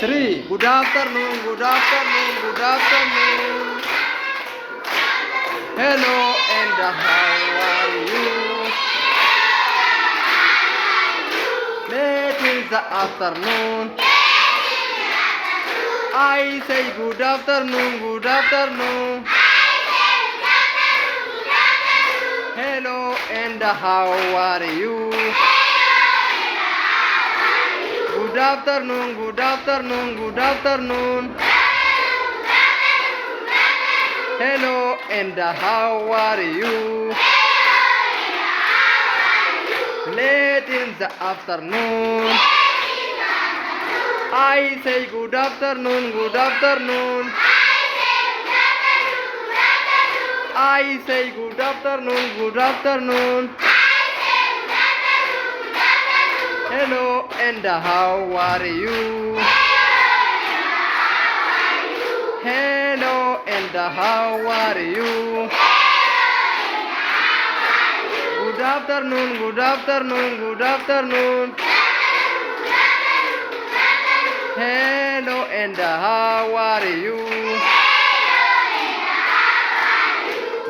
Three. Good afternoon. Good afternoon. Good afternoon. Hello and how are you? Late in the afternoon. I say good afternoon. Good afternoon. Hello and how are you? Good afternoon, good afternoon, good afternoon. Hello and how are you? Late in the afternoon. I say good afternoon, good afternoon. I say good afternoon, good afternoon. Hello and how are you? Hello and how are you? Good afternoon, good afternoon, good afternoon. Hello and how are you?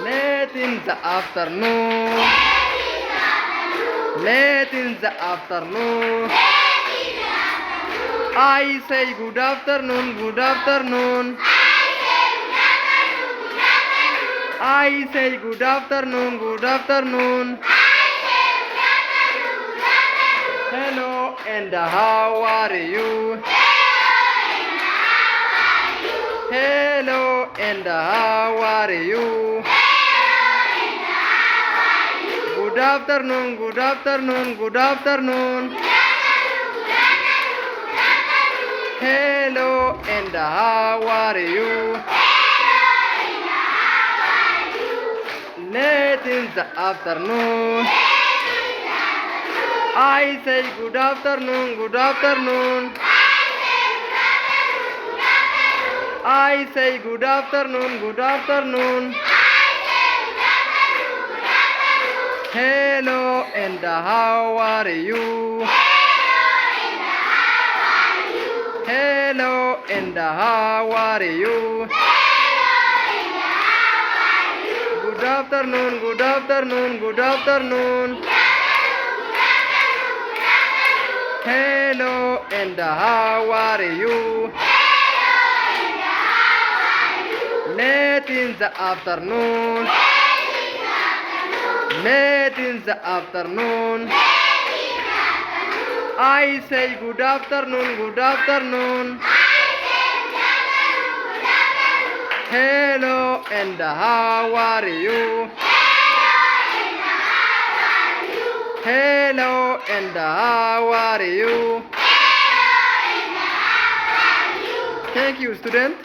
Late in the afternoon. Late in the afternoon. I say good afternoon, good afternoon. I say good afternoon, good afternoon. Hello and how are you? Hello and how are you? Good afternoon, good afternoon, good afternoon. Hello and how are you? Late in the afternoon. I say good afternoon, good afternoon. I say good afternoon, good afternoon. Hello and how are you? Hello and how are you? Good afternoon, good afternoon, good afternoon. Hello and how are you? Late in the afternoon. Late in the afternoon. I say good afternoon, good afternoon. Hello and how are you? Hello and how are you? Thank you, student.